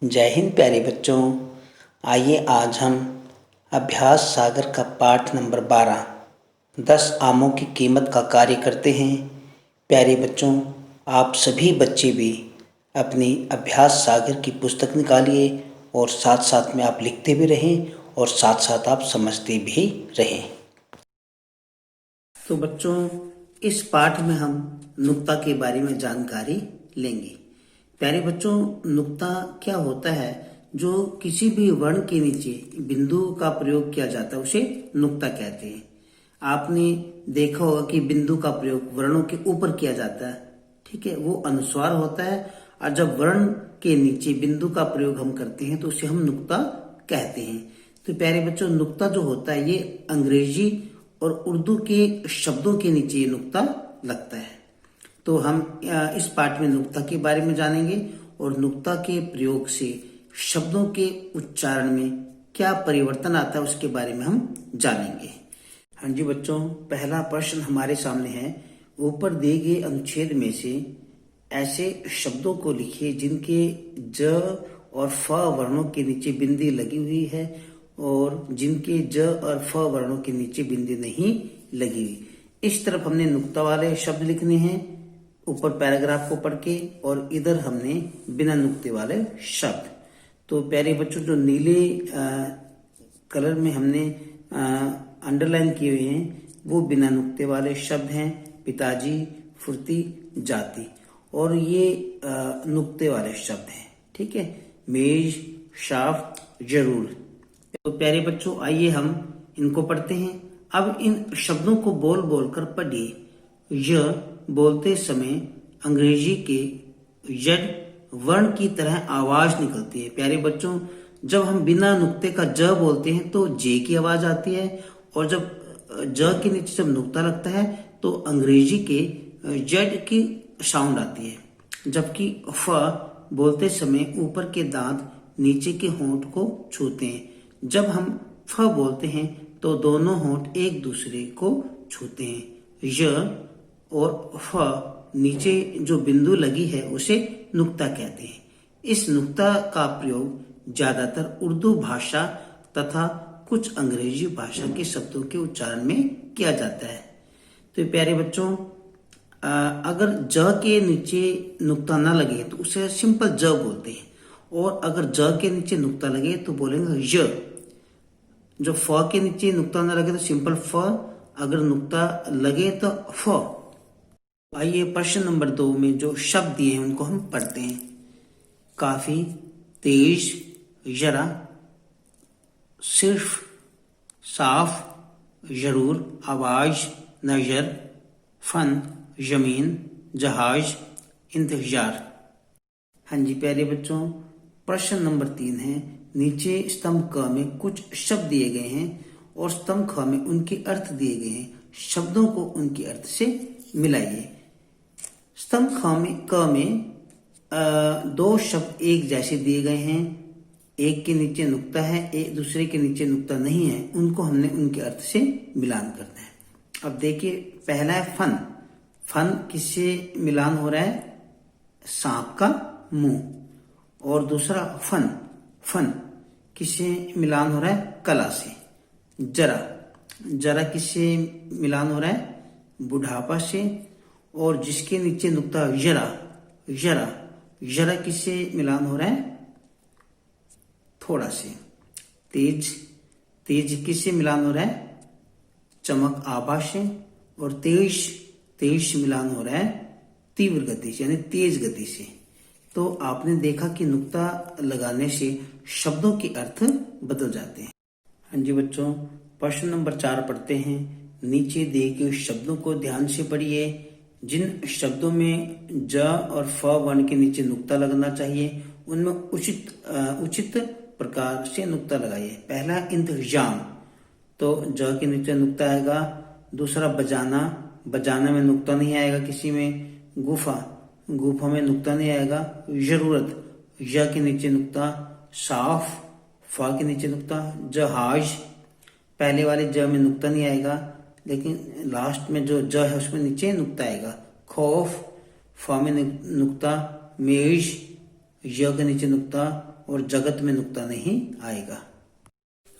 जय हिंद प्यारे बच्चों। आइए आज हम अभ्यास सागर का पाठ नंबर 12 10 आमों की कीमत का कार्य करते हैं। प्यारे बच्चों, आप सभी बच्चे भी अपनी अभ्यास सागर की पुस्तक निकालिए और साथ साथ में आप लिखते भी रहें और साथ साथ आप समझते भी रहें। तो बच्चों, इस पाठ में हम नुक्ता के बारे में जानकारी लेंगे। प्यारे बच्चों, नुक्ता क्या होता है? जो किसी भी वर्ण के नीचे बिंदु का प्रयोग किया जाता है उसे नुक्ता कहते हैं। आपने देखा होगा कि बिंदु का प्रयोग वर्णों के ऊपर किया जाता है, ठीक है, वो अनुस्वार होता है। और जब वर्ण के नीचे बिंदु का प्रयोग हम करते हैं तो उसे हम नुक्ता कहते हैं। तो प्यारे बच्चों, नुक्ता जो होता है ये अंग्रेजी और उर्दू के शब्दों के नीचे ये नुक्ता लगता है। तो हम इस पाठ में नुक्ता के बारे में जानेंगे और नुक्ता के प्रयोग से शब्दों के उच्चारण में क्या परिवर्तन आता है उसके बारे में हम जानेंगे। हाँ जी बच्चों, पहला प्रश्न हमारे सामने है। ऊपर दिए गए अनुच्छेद में से ऐसे शब्दों को लिखिए जिनके ज और फ वर्णों के नीचे बिंदी लगी हुई है और जिनके ज और फ वर्णों के नीचे बिंदी नहीं लगी हुई। इस तरफ हमने नुक्ता वाले शब्द लिखने हैं ऊपर पैराग्राफ को पढ़ के, और इधर हमने बिना नुक्ते वाले शब्द। तो प्यारे बच्चों, जो नीले कलर में हमने अंडरलाइन किए हुए हैं वो बिना नुक्ते वाले शब्द हैं। पिताजी, फुर्ती, जाति। और ये नुक्ते वाले शब्द हैं, ठीक है। मेज, शाफ्ट, जरूर। तो प्यारे बच्चों, आइए हम इनको पढ़ते हैं। अब इन शब्दों को बोल बोल कर पढ़िए। य बोलते समय अंग्रेजी के यड वर्ण की तरह आवाज निकलती है। प्यारे बच्चों, जब हम बिना नुक्ते का ज बोलते हैं तो जे की आवाज आती है, और जब ज के नीचे जब नुक्ता लगता है तो अंग्रेजी के जड की साउंड आती है। जबकि फ बोलते समय ऊपर के दांत नीचे के होंठ को छूते हैं। जब हम फ बोलते हैं तो दोनों होंठ एक दूसरे को छूते हैं। य और फ नीचे जो बिंदु लगी है उसे नुक्ता कहते हैं। इस नुक्ता का प्रयोग ज्यादातर उर्दू भाषा तथा कुछ अंग्रेजी भाषा के शब्दों के उच्चारण में किया जाता है। तो प्यारे बच्चों, अगर ज के नीचे नुक्ता ना लगे तो उसे सिंपल ज बोलते हैं, और अगर ज के नीचे नुक्ता लगे तो बोलेंगे य। जो फ के नीचे नुक्ता ना लगे तो सिंपल फ, अगर नुक्ता लगे तो फ। आइए प्रश्न नंबर 2 में जो शब्द दिए हैं उनको हम पढ़ते हैं। काफी, तेज, जरा, सिर्फ, साफ, जरूर, आवाज, नजर, फन, जमीन, जहाज, इंतजार। हाँ जी प्यारे बच्चों, प्रश्न नंबर 3 है। नीचे स्तंभ क में कुछ शब्द दिए गए हैं और स्तंभ ख में उनके अर्थ दिए गए हैं। शब्दों को उनके अर्थ से मिलाइए। स्तंभ क में दो शब्द एक जैसे दिए गए हैं, एक के नीचे नुक्ता है, एक दूसरे के नीचे नुक्ता नहीं है। उनको हमने उनके अर्थ से मिलान करना है। अब देखिए, पहला है फन। फन किससे मिलान हो रहा है? सांप का मुंह। और दूसरा फन, फन किससे मिलान हो रहा है? कला से। जरा, जरा किससे मिलान हो रहा है? बुढ़ापा से। और जिसके नीचे नुक्ता जरा, जरा, जरा किससे मिलान हो रहा है? थोड़ा से। तेज, तेज किससे मिलान हो रहा है? चमक, आभा से। और तेज, तेज मिलान हो रहा है तीव्र गति से, यानी तेज गति से। तो आपने देखा कि नुक्ता लगाने से शब्दों के अर्थ बदल जाते हैं। हाँ जी बच्चों, प्रश्न नंबर 4 पढ़ते हैं। नीचे दिए गए शब्दों को ध्यान से पढ़िए। जिन शब्दों में ज और फ वर्ण के नीचे नुक्ता लगना चाहिए उनमें उचित प्रकार से नुक्ता लगाइए। पहला इंतजाम, तो ज के नीचे नुक्ता आएगा। दूसरा बजाना, बजाना में नुक्ता नहीं आएगा किसी में। गुफा, गुफा में नुक्ता नहीं आएगा। जरूरत, य के नीचे नुक्ता। साफ, फा के नीचे नुक्ता। जहाज, पहले वाले ज में नुक्ता नहीं आएगा, लेकिन लास्ट में जो ज है उसमें नीचे नुक्ता आएगा। खौफ, फा में नुक्ता। मेज, य के नीचे नुक्ता। और जगत में नुक्ता नहीं आएगा।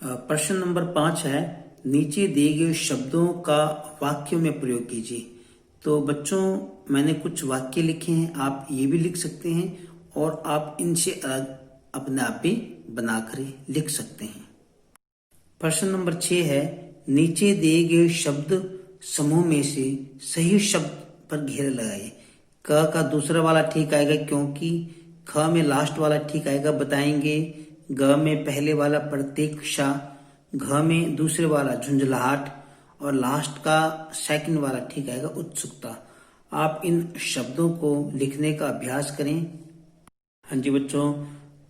प्रश्न नंबर 5 है, नीचे दिए गए शब्दों का वाक्यों में प्रयोग कीजिए। तो बच्चों मैंने कुछ वाक्य लिखे हैं, आप ये भी लिख सकते हैं और आप इनसे अलग अपने आप भी बनाकर लिख सकते हैं। प्रश्न नंबर 6 है, नीचे दिए गए शब्द समूह में से सही शब्द पर घेरे लगाइए। क का दूसरा वाला ठीक आएगा क्योंकि, ख में लास्ट वाला ठीक आएगा बताएंगे, ग में पहले वाला प्रतीक्षा, घ में दूसरे वाला झुंझलाहट और लास्ट का सेकंड वाला ठीक आएगा उत्सुकता। आप इन शब्दों को लिखने का अभ्यास करें। हाँ जी बच्चों,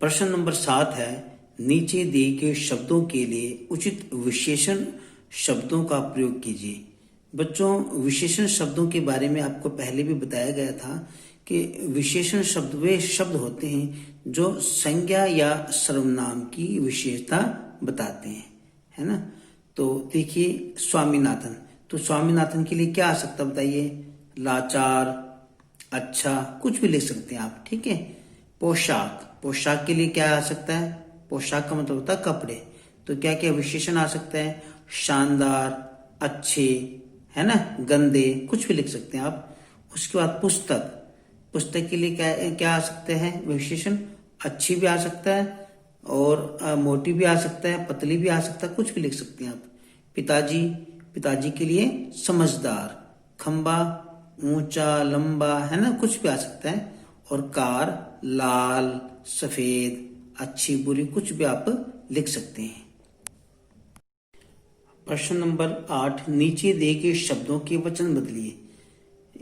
प्रश्न नंबर 7 है, नीचे दिए गए शब्दों के लिए उचित विशेषण शब्दों का प्रयोग कीजिए। बच्चों विशेषण शब्दों के बारे में आपको पहले भी बताया गया था कि विशेषण शब्द वे शब्द होते हैं जो संज्ञा या सर्वनाम की विशेषता बताते हैं, है ना। तो देखिए स्वामीनाथन, तो स्वामीनाथन के लिए क्या आ सकता बताइए, लाचार, अच्छा, कुछ भी लिख सकते हैं आप, ठीक है। पोशाक, पोशाक के लिए क्या आ सकता है, पोशाक का मतलब होता है कपड़े, तो क्या क्या विशेषण आ सकता है, शानदार, अच्छे, है ना, गंदे, कुछ भी लिख सकते हैं आप। उसके बाद पुस्तक, पुस्तक के लिए क्या क्या आ सकते हैं विशेषण, अच्छी भी आ सकता है और मोटी भी आ सकता है, पतली भी आ सकता है, कुछ भी लिख सकते हैं आप। पिताजी, पिताजी के लिए समझदार, खंबा, ऊंचा, लंबा, है ना, कुछ भी आ सकता है। और कार, लाल, सफेद, अच्छी, बुरी, कुछ भी आप लिख सकते हैं। प्रश्न नंबर 8, नीचे दिए गए शब्दों के वचन बदलिए।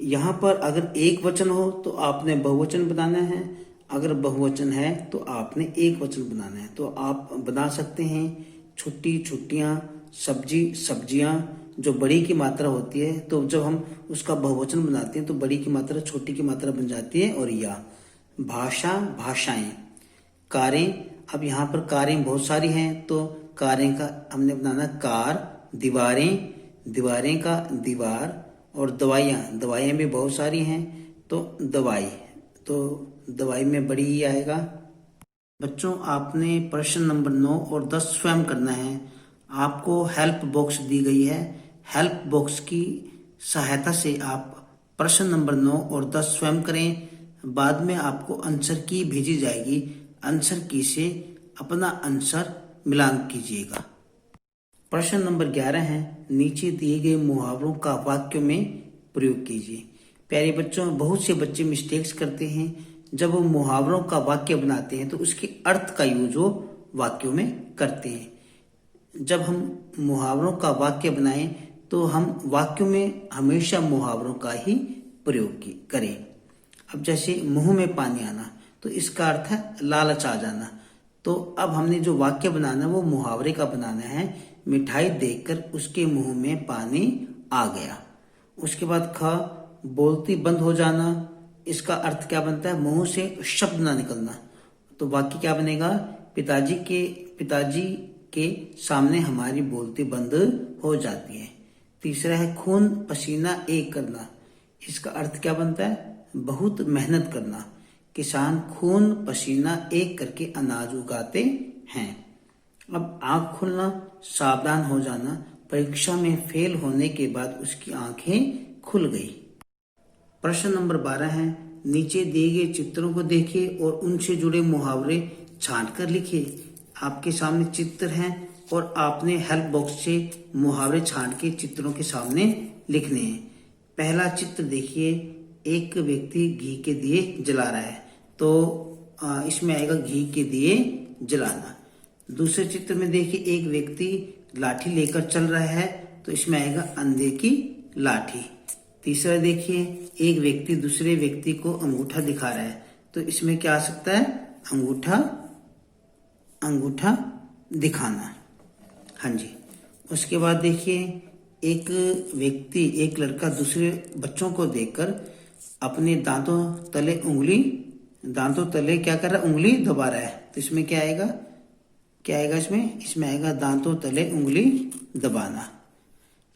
यहाँ पर अगर एक वचन हो तो आपने बहुवचन बनाना है, अगर बहुवचन है तो आपने एक वचन बनाना है। तो आप बना सकते हैं छुट्टी, छुट्टियां, सब्जी, सब्जियां। जो बड़ी की मात्रा होती है तो जब हम उसका बहुवचन बनाते हैं तो बड़ी की मात्रा छोटी की मात्रा बन जाती है। और या भाषा, भाषाएं, कारें, अब यहाँ पर कारें बहुत सारी हैं तो कारें का हमने बनाना कार, दीवारें, दीवारें का दीवार, और दवाइयाँ, दवाइयाँ भी बहुत सारी हैं तो दवाई, तो दवाई में बड़ी ही आएगा। बच्चों आपने प्रश्न नंबर 9 और 10 स्वयं करना है। आपको हेल्प बॉक्स दी गई है, हेल्प बॉक्स की सहायता से आप प्रश्न नंबर 9 और 10 स्वयं करें। बाद में आपको आंसर की भेजी जाएगी, आंसर की से अपना आंसर मिलान कीजिएगा। प्रश्न नंबर 11 है, नीचे दिए गए मुहावरों का वाक्यों में प्रयोग कीजिए। प्यारे बच्चों, बहुत से बच्चे मिस्टेक्स करते हैं, जब वो मुहावरों का वाक्य बनाते हैं तो उसके अर्थ का यूज वो वाक्यों में करते हैं। जब हम मुहावरों का वाक्य बनाएं तो हम वाक्यों में हमेशा मुहावरों का ही प्रयोग करें। अब जैसे मुंह में पानी आना, तो इसका अर्थ है लालच आ जाना। तो अब हमने जो वाक्य बनाना है वो मुहावरे का बनाना है, मिठाई देखकर उसके मुंह में पानी आ गया। उसके बाद ख, बोलती बंद हो जाना, इसका अर्थ क्या बनता है, मुंह से शब्द ना निकलना। तो वाक्य क्या बनेगा, पिताजी के सामने हमारी बोलती बंद हो जाती है। तीसरा है खून पसीना एक करना, इसका अर्थ क्या बनता है, बहुत मेहनत करना। किसान खून पसीना एक करके अनाज उगाते हैं। अब आंख खुलना, सावधान हो जाना, परीक्षा में फेल होने के बाद उसकी आंखें खुल गई। प्रश्न नंबर 12 है, नीचे दिए गए चित्रों को देखिए और उनसे जुड़े मुहावरे छांट कर लिखिए। आपके सामने चित्र हैं और आपने हेल्प बॉक्स से मुहावरे छांट के चित्रों के सामने लिखने हैं। पहला चित्र देखिए, एक व्यक्ति घी के दिए जला रहा है, तो इसमें आएगा घी के दिए जलाना। दूसरे चित्र में देखिए, एक व्यक्ति लाठी लेकर चल रहा है, तो इसमें आएगा अंधे की लाठी। तीसरा देखिए, एक व्यक्ति दूसरे व्यक्ति को अंगूठा दिखा रहा है, तो इसमें क्या आ सकता है, अंगूठा दिखाना। हाँ जी। उसके बाद देखिए, एक लड़का दूसरे बच्चों को देखकर अपने दांतों तले क्या कर रहा है, उंगली दबा रहा है। तो इसमें क्या आएगा इसमें आएगा दांतों तले उंगली दबाना।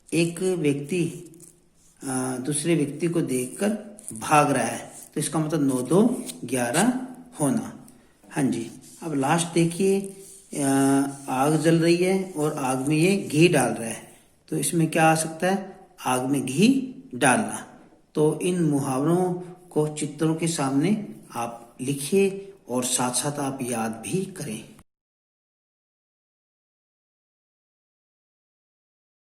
एक व्यक्ति दूसरे व्यक्ति को देखकर भाग रहा है, तो इसका मतलब 9 2 11 होना। हाँ जी। अब लास्ट देखिए, आग जल रही है और आग में ये घी डाल रहा है, तो इसमें क्या आ सकता है, आग में घी डालना। तो इन मुहावरों को चित्रों के सामने आप लिखिए और साथ साथ आप याद भी करें।